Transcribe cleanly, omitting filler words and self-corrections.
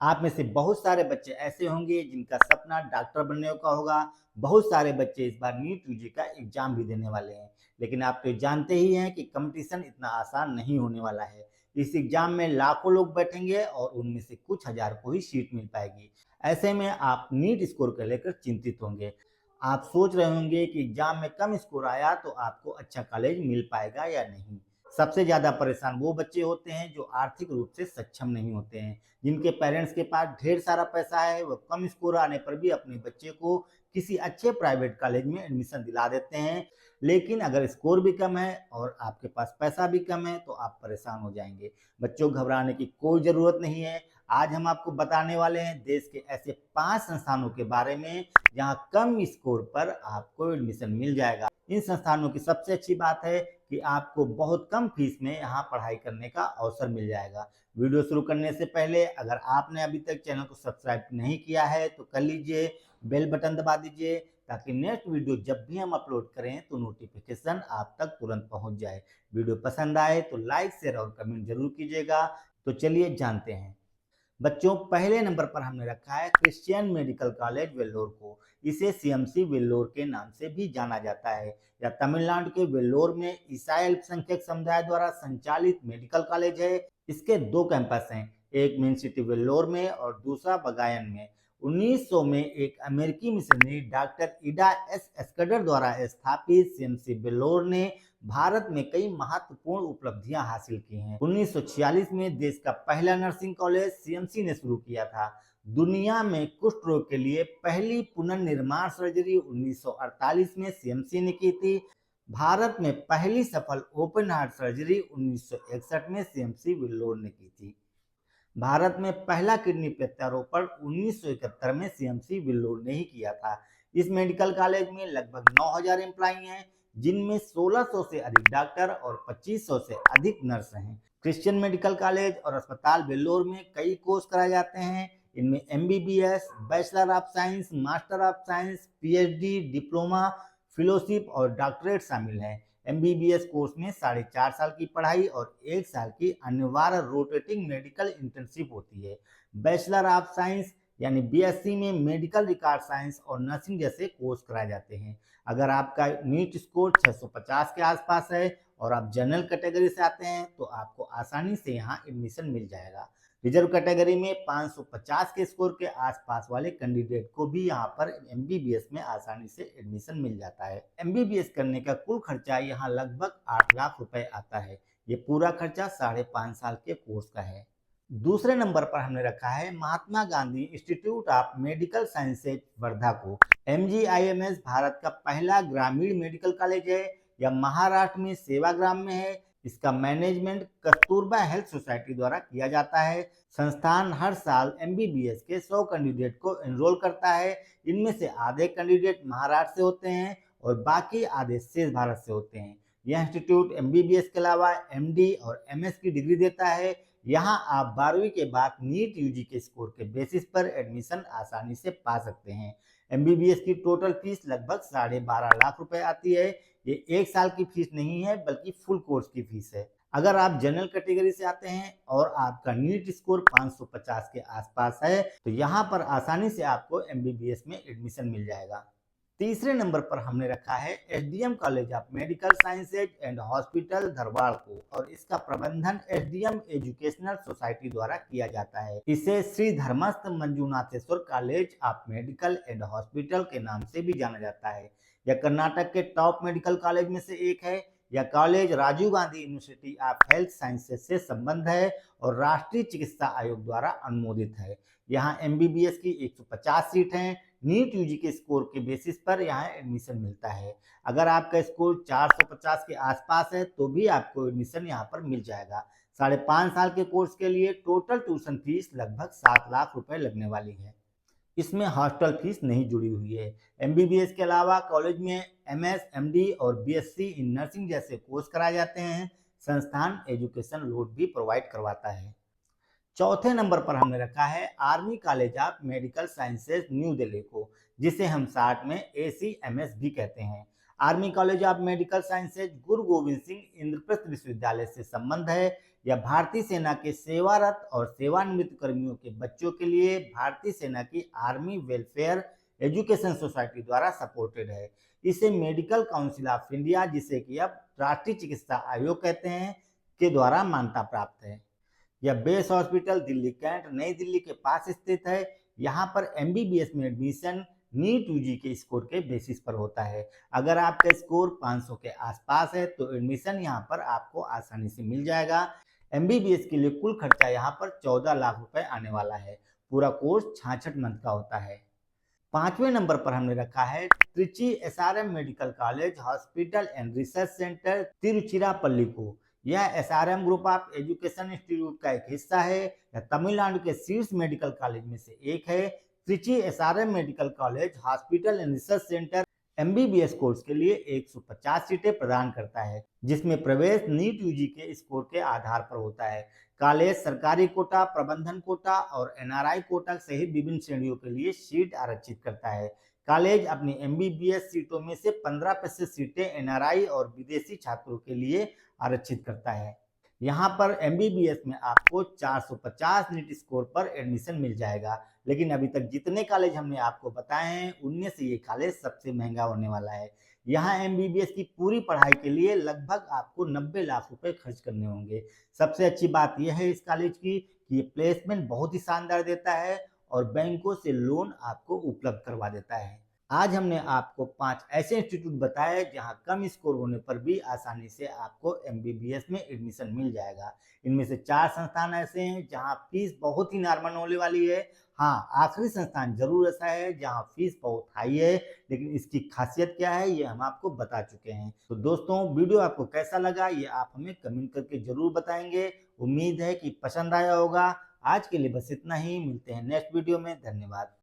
आप में से बहुत सारे बच्चे ऐसे होंगे जिनका सपना डॉक्टर बनने का होगा। बहुत सारे बच्चे इस बार नीट यूजी का एग्जाम भी देने वाले हैं। लेकिन आप तो जानते ही हैं कि कंपटीशन इतना आसान नहीं होने वाला है। इस एग्जाम में लाखों लोग बैठेंगे और उनमें से कुछ हजार को ही सीट मिल पाएगी। ऐसे में आप नीट स्कोर को लेकर चिंतित होंगे। आप सोच रहे होंगे कि एग्जाम में कम स्कोर आया तो आपको अच्छा कॉलेज मिल पाएगा या नहीं। सबसे ज्यादा परेशान वो बच्चे होते हैं जो आर्थिक रूप से सक्षम नहीं होते हैं, जिनके पेरेंट्स के पास ढेर सारा पैसा है। वो कम स्कोर आने पर भी अपने बच्चे को किसी अच्छे प्राइवेट कॉलेज में एडमिशन दिला देते हैं। लेकिन अगर स्कोर भी कम है और आपके पास पैसा भी कम है तो आप परेशान हो जाएंगे। बच्चों, घबराने की कोई ज़रूरत नहीं है। आज हम आपको बताने वाले हैं देश के ऐसे 5 संस्थानों के बारे में जहां कम स्कोर पर आपको एडमिशन मिल जाएगा। इन संस्थानों की सबसे अच्छी बात है कि आपको बहुत कम फीस में यहाँ पढ़ाई करने का अवसर मिल जाएगा। वीडियो शुरू करने से पहले अगर आपने अभी तक चैनल को सब्सक्राइब नहीं किया है तो कर लीजिए, बेल बटन दबा दीजिए ताकि नेक्स्ट वीडियो जब भी हम अपलोड करें तो नोटिफिकेशन आप तक तुरंत पहुंच जाए। वीडियो पसंद आए तो लाइक शेयर और कमेंट जरूर कीजिएगा। तो चलिए जानते हैं। बच्चों, पहले नंबर पर हमने रखा है क्रिश्चियन मेडिकल कॉलेज वेल्लोर को। इसे सीएमसी वेल्लोर के नाम से भी जाना जाता है। यह तमिलनाडु के वेल्लोर में ईसाई अल्पसंख्यक समुदाय द्वारा संचालित मेडिकल कॉलेज है। इसके 2 कैंपस हैं, एक मेन सिटी वेल्लोर में और दूसरा बगायन में। 1900 में एक अमेरिकी मिशनरी डॉक्टर इडा एस एस्कडर द्वारा स्थापित सीएमसी वेल्लोर ने भारत में कई महत्वपूर्ण उपलब्धियां हासिल की हैं। 1946 में देश का पहला नर्सिंग कॉलेज सीएमसी ने शुरू किया था। दुनिया में कुष्ठ रोग के लिए पहली पुनर्निर्माण सर्जरी 1948 में सीएमसी ने की थी। भारत में पहली सफल ओपन हार्ट सर्जरी 1961 में सीएमसी वेल्लोर ने की थी। भारत में पहला किडनी प्रत्यारोपण 1971 में सीएमसी वेल्लोर ने ही किया था। इस मेडिकल कॉलेज में लगभग 9000 एम्प्लॉई हैं, जिनमें 1600 से अधिक डॉक्टर और 2500 से अधिक नर्स हैं। क्रिश्चियन मेडिकल कॉलेज और अस्पताल वेल्लोर में कई कोर्स कराए जाते हैं। इनमें MBBS, bachelor of science, master of science, PhD, diploma, fellowship और डॉक्टरेट शामिल हैं। एमबीबीएस कोर्स में 4.5 साल की पढ़ाई और 1 साल की अनिवार्य रोटेटिंग मेडिकल इंटर्नशिप होती है। बैचलर ऑफ साइंस यानी बीएससी में मेडिकल रिकॉर्ड साइंस और नर्सिंग जैसे कोर्स कराए जाते हैं। अगर आपका नीट स्कोर 650 के आसपास है और आप जनरल कैटेगरी से आते हैं तो आपको आसानी से यहाँ एडमिशन मिल जाएगा। रिजर्व कैटेगरी में 550 के स्कोर के आसपास वाले कैंडिडेट को भी यहाँ पर एमबीबीएस में आसानी से एडमिशन मिल जाता है। एमबीबीएस करने का कुल खर्चा यहाँ लगभग 8 लाख रुपए आता है। ये पूरा खर्चा 5.5 साल के कोर्स का है। दूसरे नंबर पर हमने रखा है Mahatma Gandhi institute of medical sciences Wardha को। एमजीआईएमएस भारत का पहला ग्रामीण मेडिकल कॉलेज है। यह महाराष्ट्र में सेवाग्राम में है। इसका मैनेजमेंट कस्तूरबा हेल्थ सोसाइटी द्वारा किया जाता है। संस्थान हर साल एमबीबीएस के 100 कैंडिडेट को एनरोल करता है। इनमें से आधे कैंडिडेट महाराष्ट्र से होते हैं और बाकी आधे शेष भारत से होते हैं। यह इंस्टीट्यूट एमबीबीएस के अलावा एमडी और एमएस की डिग्री देता है। यहाँ आप 12वीं के बाद नीट यूजी के स्कोर के बेसिस पर एडमिशन आसानी से पा सकते हैं। एमबीबीएस की टोटल फीस लगभग 12.5 लाख रुपए आती है। ये 1 साल की फीस नहीं है बल्कि फुल कोर्स की फीस है। अगर आप जनरल कैटेगरी से आते हैं और आपका नीट स्कोर 550 के आसपास है तो यहाँ पर आसानी से आपको एमबीबीएस में एडमिशन मिल जाएगा। तीसरे नंबर पर हमने रखा है SDM college of medical sciences and hospital Dharwad को और इसका प्रबंधन एसडीएम एजुकेशनल सोसाइटी द्वारा किया जाता है। इसे Shri Dharmastha Manjunatheshwara college of medical and hospital के नाम से भी जाना जाता है। यह कर्नाटक के टॉप मेडिकल कॉलेज में से एक है। यह college Rajiv Gandhi university of health sciences से संबंध है और राष्ट्रीय चिकित्सा आयोग द्वारा अनुमोदित है। यहाँ एमबीबीएस की 150 सीट हैं। नीट यूजी के स्कोर के बेसिस पर यहाँ एडमिशन मिलता है। अगर आपका स्कोर 450 के आसपास है तो भी आपको एडमिशन यहाँ पर मिल जाएगा। 5.5 साल के कोर्स के लिए टोटल ट्यूशन फीस लगभग 7 लाख रुपए लगने वाली है। इसमें हॉस्टल फीस नहीं जुड़ी हुई है। एमबीबीएस के अलावा कॉलेज में एमएस, एमडी और बीएससी इन नर्सिंग जैसे कोर्स कराए जाते हैं। संस्थान एजुकेशन लोन भी प्रोवाइड करवाता है। चौथे नंबर पर हमने रखा है army college of medical sciences new Delhi को, जिसे हम शार्ट में एसीएमएस भी कहते हैं। Army college of medical sciences गुरु गोविंद सिंह इंद्रप्रस्थ विश्वविद्यालय से संबंध है। या भारतीय सेना के सेवारत और सेवानिवृत्त कर्मियों के बच्चों के लिए भारतीय सेना की आर्मी वेलफेयर एजुकेशन सोसाइटी द्वारा सपोर्टेड है। इसे मेडिकल काउंसिल ऑफ इंडिया, जिसे कि अब राष्ट्रीय चिकित्सा आयोग कहते हैं, के द्वारा मान्यता प्राप्त है। यह बेस हॉस्पिटल दिल्ली कैंट नई दिल्ली के पास स्थित है। यहाँ पर एमबीबीएस में एडमिशन नीट यूजी के स्कोर के बेसिस पर होता है। अगर आपका स्कोर 500 के आसपास है तो एडमिशन यहाँ पर आपको आसानी से मिल जाएगा। एमबीबीएस के लिए कुल खर्चा यहाँ पर 14 लाख रुपए आने वाला है। पूरा कोर्स 66 मंथ का होता है। 5वें नंबर पर हमने रखा है Trichy SRM medical college hospital and research centre Tiruchirappalli को। यह SRM group of education institute का एक हिस्सा है। यह तमिलनाडु के शीर्ष मेडिकल कॉलेज में से एक है। Trichy SRM medical college hospital and research centre MBBS course के लिए 150 सीटें प्रदान करता है, जिसमें प्रवेश नीट यूजी के स्कोर के आधार पर होता है। कॉलेज सरकारी कोटा, प्रबंधन कोटा और एनआरआई कोटा सहित विभिन्न श्रेणियों के लिए सीट आरक्षित करता है। कॉलेज अपनी एमबीबीएस सीटों में से 15% सीटें एनआरआई और विदेशी छात्रों के लिए आरक्षित करता है। यहाँ पर एमबीबीएस में आपको 450 नीट स्कोर पर एडमिशन मिल जाएगा। लेकिन अभी तक जितने कॉलेज हमने आपको बताए हैं उनमें से ये कॉलेज सबसे महंगा होने वाला है। यहाँ एमबीबीएस की पूरी पढ़ाई के लिए लगभग आपको 90 लाख रुपए खर्च करने होंगे। सबसे अच्छी बात यह है इस कॉलेज की कि ये प्लेसमेंट बहुत ही शानदार देता है और बैंकों से लोन आपको उपलब्ध करवा देता है। आज हमने आपको 5 ऐसे इंस्टीट्यूट बताए जहां कम स्कोर होने पर भी आसानी से आपको एमबीबीएस में एडमिशन मिल जाएगा। इनमें से 4 संस्थान ऐसे हैं जहां फीस बहुत ही नॉर्मल होने वाली है। हाँ, आखिरी संस्थान जरूर ऐसा है जहां फीस बहुत हाई है, लेकिन इसकी खासियत क्या है ये हम आपको बता चुके हैं। तो दोस्तों, वीडियो आपको कैसा लगा ये आप हमें कमेंट करके जरूर बताएंगे। उम्मीद है कि पसंद आया होगा। आज के लिए बस इतना ही, मिलते हैं नेक्स्ट वीडियो में। धन्यवाद।